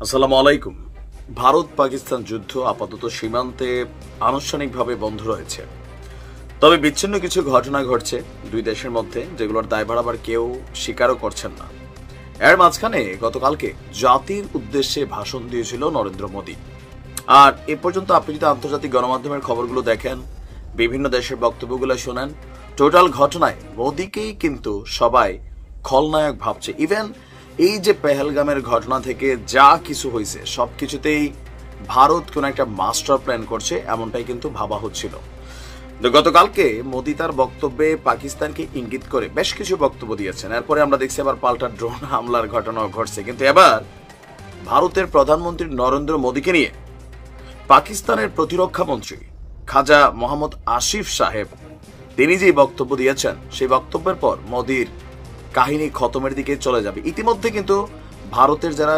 আসসালামু আলাইকুম। ভারত পাকিস্তান যুদ্ধ আপাতত সীমান্তে আনুষ্ঠানিকভাবে বন্ধ রয়েছে, তবে বিচ্ছিন্ন কিছু ঘটনা ঘটছে দুই দেশের মধ্যে, যেগুলোর দায়ভার আবার কেউ স্বীকারও করছেন না। এর মাঝখানে গতকালকে জাতির উদ্দেশ্যে ভাষণ দিয়েছিল নরেন্দ্র মোদী। আর এ পর্যন্ত আপনি যদি আন্তর্জাতিক গণমাধ্যমের খবরগুলো দেখেন, বিভিন্ন দেশের বক্তব্যগুলো শোনেন, টোটাল ঘটনায় মোদীকেই কিন্তু সবাই খলনায়ক ভাবছে। ইভেন এই যে পেহেলগামের ঘটনা থেকে যা কিছু হয়েছে সবকিছুতেই ভারত কোন একটা মাস্টার প্ল্যান করছে, এমনটাই কিন্তু ভাবা হচ্ছিল। তো গতকালকে মোদী তার বক্তব্যে পাকিস্তানকে ইঙ্গিত করে বেশ কিছু বক্তব্য দিয়েছেন। এরপরে আমরা দেখছি আবার পাল্টা ড্রোন হামলার ঘটনাও ঘটছে, কিন্তু এবার ভারতের প্রধানমন্ত্রী নরেন্দ্র মোদীকে নিয়ে পাকিস্তানের প্রতিরক্ষা মন্ত্রী খাজা মোহাম্মদ আসিফ সাহেব তিনি যে বক্তব্য দিয়েছেন, সেই বক্তব্যের পর মোদীর কাহিনী খতমের দিকে চলে যাবে। ইতিমধ্যে কিন্তু ভারতের যারা